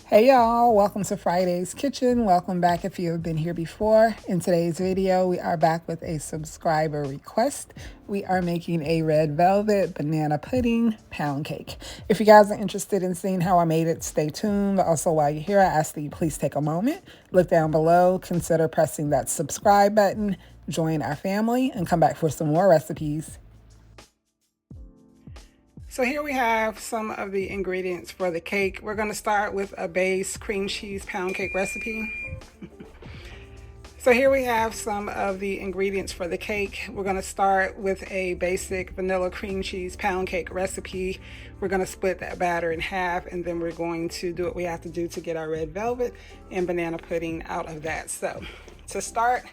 Hey y'all, welcome to Friday's Kitchen. Welcome back if you have been here before. In today's video, we are back with a subscriber request. We are making a red velvet banana pudding pound cake. If you guys are interested in seeing how I made it, stay tuned. Also, while you're here, I ask that you please take a moment, look down below, consider pressing that subscribe button, join our family, and come back for some more recipes. So here we have some of the ingredients for the cake. We're going to start with a base cream cheese pound cake recipe. So here we have some of the ingredients for the cake. We're going to start with a basic vanilla cream cheese pound cake recipe. We're going to split that batter in half, and then we're going to do what we have to do to get our red velvet and banana pudding out of that. So to start,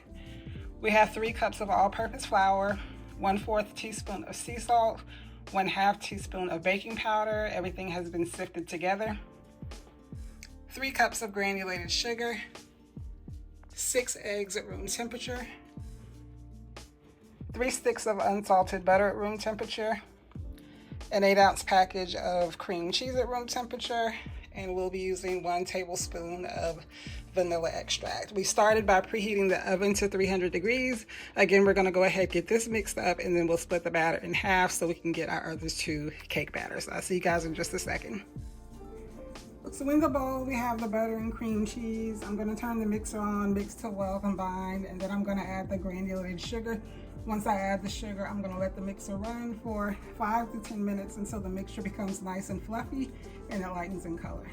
we have 3 cups of all-purpose flour, 1/4 teaspoon of sea salt, 1/2 teaspoon of baking powder. Everything has been sifted together. 3 cups of granulated sugar, 6 eggs at room temperature, 3 sticks of unsalted butter at room temperature, an 8-ounce package of cream cheese at room temperature, and we'll be using 1 tablespoon of vanilla extract. We started by preheating the oven to 300 degrees. Again, we're going to go ahead and get this mixed up, and then we'll split the batter in half so we can get our other 2 cake batters. I'll see you guys in just a second. So in the bowl, we have the butter and cream cheese. I'm going to turn the mixer on, mix till well combined, and then I'm going to add the granulated sugar. Once I add the sugar, I'm going to let the mixer run for 5 to 10 minutes until the mixture becomes nice and fluffy and it lightens in color.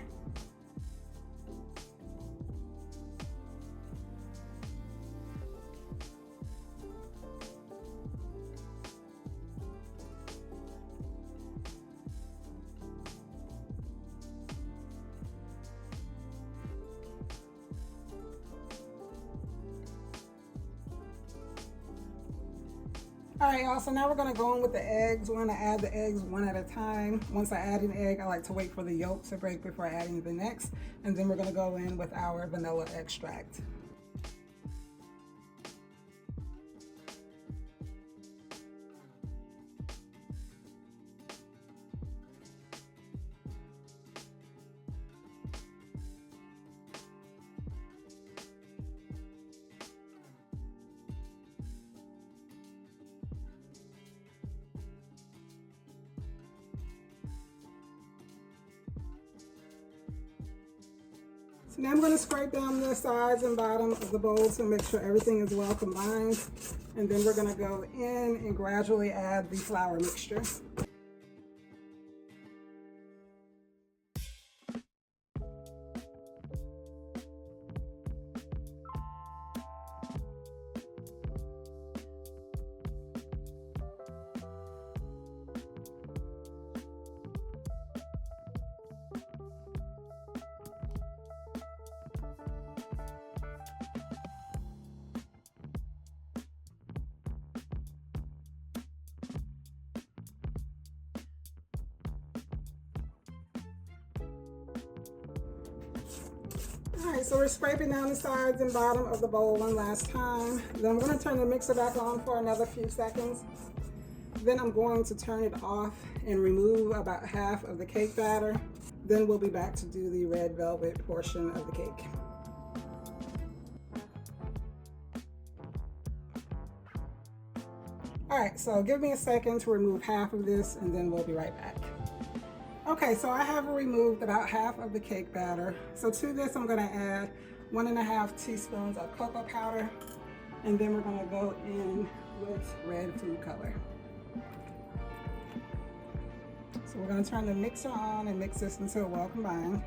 All right, y'all, so now we're gonna go in with the eggs. We're gonna add the eggs one at a time. Once I add an egg, I like to wait for the yolk to break before adding the next. And then we're gonna go in with our vanilla extract. So now I'm going to scrape down the sides and bottom of the bowl to make sure everything is well combined. And then we're going to go in and gradually add the flour mixture. All right, so we're scraping down the sides and bottom of the bowl one last time. Then I'm going to turn the mixer back on for another few seconds. Then I'm going to turn it off and remove about half of the cake batter. Then we'll be back to do the red velvet portion of the cake. All right, so give me a second to remove half of this and then we'll be right back. Okay, so I have removed about half of the cake batter. So to this, I'm gonna add 1.5 teaspoons of cocoa powder, and then we're gonna go in with red food color. So we're gonna turn the mixer on and mix this until well combined.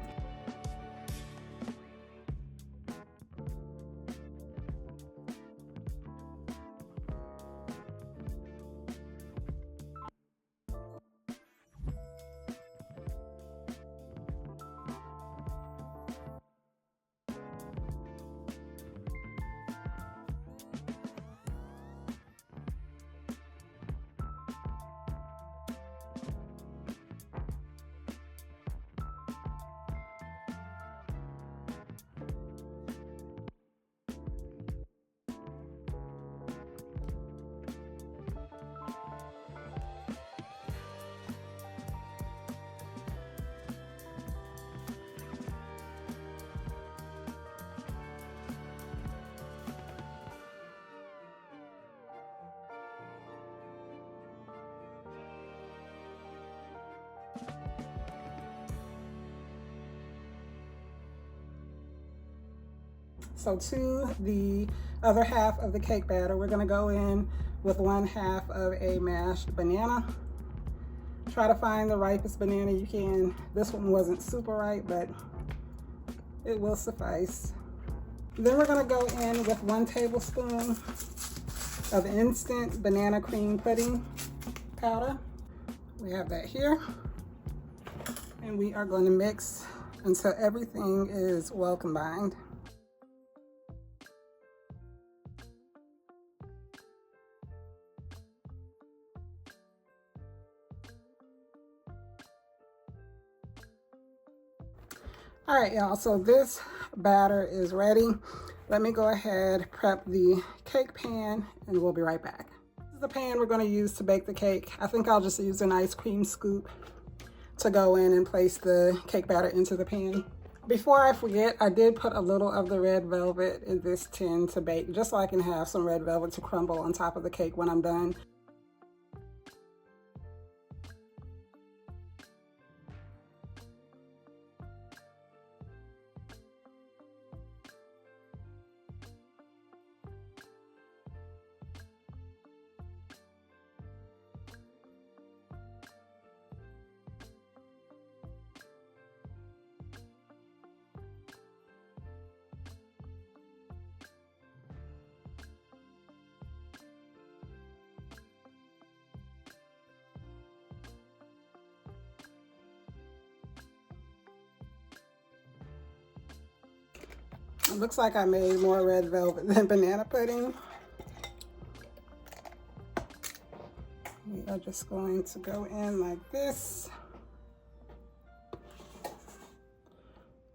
So to the other half of the cake batter, we're gonna go in with 1/2 of a mashed banana. Try to find the ripest banana you can. This one wasn't super ripe, but it will suffice. Then we're gonna go in with 1 tablespoon of instant banana cream pudding powder. We have that here. And we are going to mix until everything is well combined. All right, y'all, so this batter is ready. Let me go ahead, prep the cake pan, and we'll be right back. This is the pan we're gonna use to bake the cake. I think I'll just use an ice cream scoop to go in and place the cake batter into the pan. Before I forget, I did put a little of the red velvet in this tin to bake, just so I can have some red velvet to crumble on top of the cake when I'm done. It looks like I made more red velvet than banana pudding. We are just going to go in like this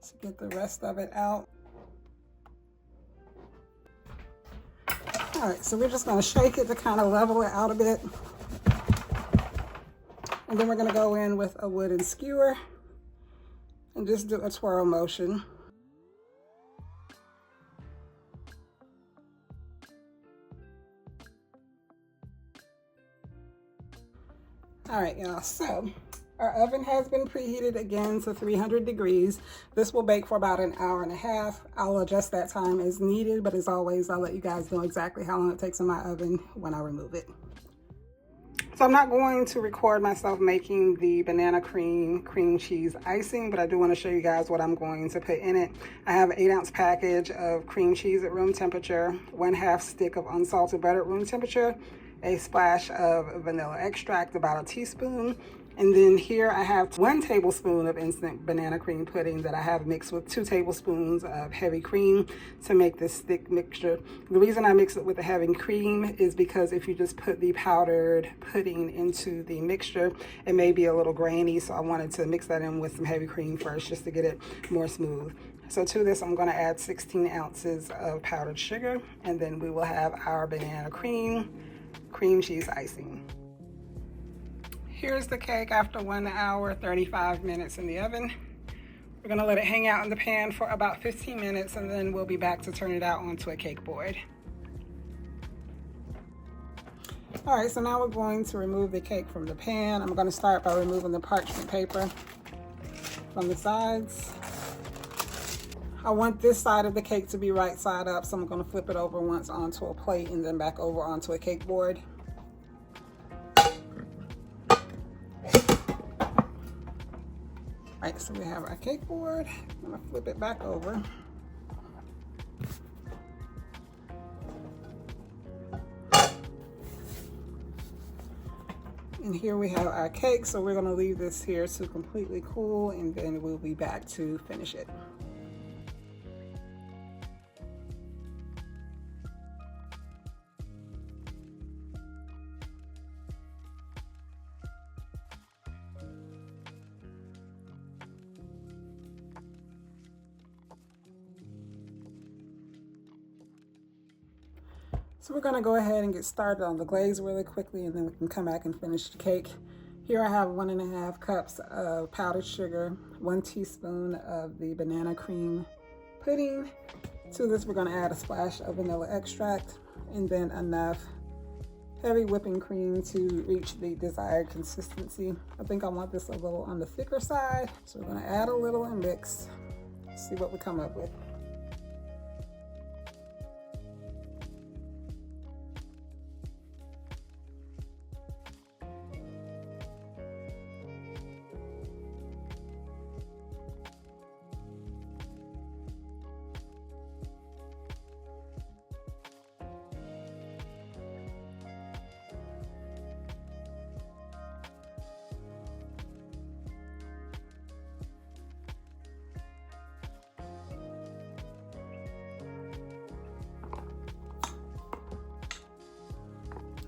to get the rest of it out. All right, so we're just gonna shake it to kind of level it out a bit. And then we're gonna go in with a wooden skewer and just do a twirl motion. All right, y'all, so our oven has been preheated again to 300 degrees. This will bake for about 1.5 hours. I'll adjust that time as needed, but as always, I'll let you guys know exactly how long it takes in my oven when I remove it. So I'm not going to record myself making the banana cream cheese icing, but I do want to show you guys what I'm going to put in it. I have an 8-ounce package of cream cheese at room temperature, 1/2 stick of unsalted butter at room temperature, a splash of vanilla extract, about a teaspoon. And then here I have 1 tablespoon of instant banana cream pudding that I have mixed with 2 tablespoons of heavy cream to make this thick mixture. The reason I mix it with the heavy cream is because if you just put the powdered pudding into the mixture, it may be a little grainy. So I wanted to mix that in with some heavy cream first just to get it more smooth. So to this, I'm gonna add 16 ounces of powdered sugar, and then we will have our banana cream cheese icing. Here's the cake after 1 hour, 35 minutes in the oven. We're gonna let it hang out in the pan for about 15 minutes, and then we'll be back to turn it out onto a cake board. All right, so now we're going to remove the cake from the pan. I'm gonna start by removing the parchment paper from the sides. I want this side of the cake to be right side up, so I'm gonna flip it over once onto a plate and then back over onto a cake board. Right, so we have our cake board. I'm gonna flip it back over. And here we have our cake, so we're gonna leave this here to completely cool, and then we'll be back to finish it. So we're gonna go ahead and get started on the glaze really quickly, and then we can come back and finish the cake. Here I have 1.5 cups of powdered sugar, 1 teaspoon of the banana cream pudding. To this, we're gonna add a splash of vanilla extract, and then enough heavy whipping cream to reach the desired consistency. I think I want this a little on the thicker side, so we're gonna add a little and mix, see what we come up with.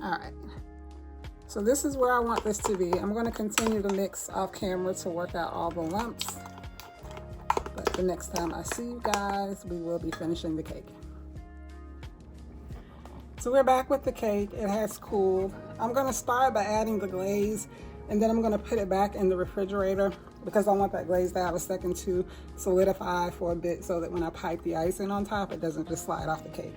All right. So this is where I want this to be. I'm going to continue to mix off camera to work out all the lumps. But the next time I see you guys, we will be finishing the cake. So we're back with the cake. It has cooled. I'm going to start by adding the glaze, and then I'm going to put it back in the refrigerator because I want that glaze to have a second to solidify for a bit so that when I pipe the icing on top, it doesn't just slide off the cake.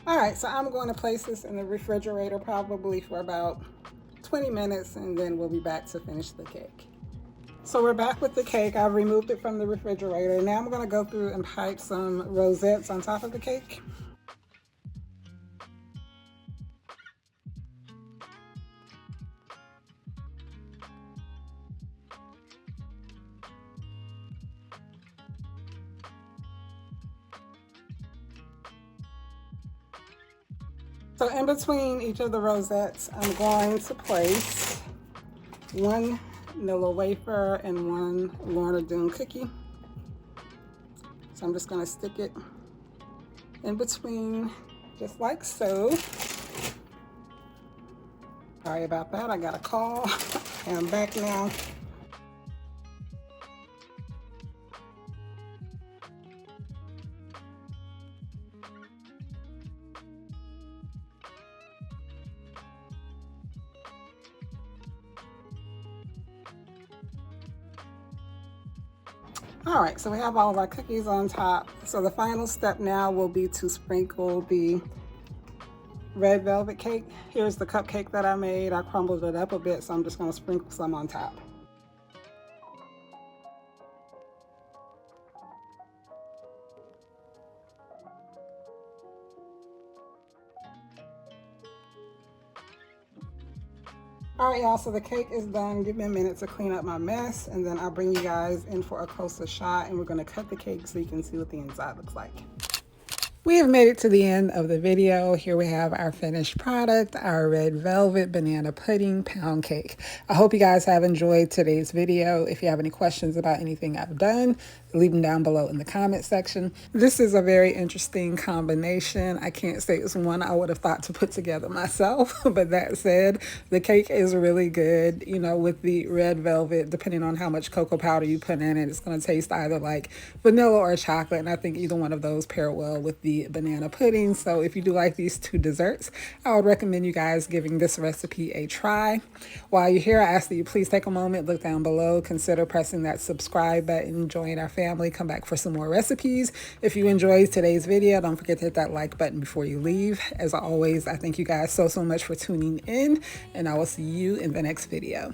All right, so I'm going to place this in the refrigerator probably for about 20 minutes, and then we'll be back to finish the cake. So we're back with the cake. I've removed it from the refrigerator. Now I'm going to go through and pipe some rosettes on top of the cake. So in between each of the rosettes, I'm going to place one vanilla wafer and one Lorna Doone cookie. So I'm just going to stick it in between, just like so. Sorry about that, I got a call. And I'm back now. All right, so we have all of our cookies on top. So the final step now will be to sprinkle the red velvet cake. Here's the cupcake that I made. I crumbled it up a bit, so I'm just gonna sprinkle some on top. All right, y'all, so the cake is done. Give me a minute to clean up my mess, and then I'll bring you guys in for a closer shot, and we're gonna cut the cake so you can see what the inside looks like. We have made it to the end of the video. Here we have our finished product, our red velvet banana pudding pound cake. I hope you guys have enjoyed today's video. If you have any questions about anything I've done, leave them down below in the comment section. This is a very interesting combination. I can't say it's one I would have thought to put together myself, but that said, the cake is really good. You know, with the red velvet, depending on how much cocoa powder you put in it, it's gonna taste either like vanilla or chocolate, and I think either one of those pair well with the banana pudding. So if you do like these two desserts, I would recommend you guys giving this recipe a try. While you're here, I ask that you please take a moment, look down below, consider pressing that subscribe button, join our family, come back for some more recipes. If you enjoyed today's video, don't forget to hit that like button before you leave. As always, I thank you guys so much for tuning in, and I will see you in the next video.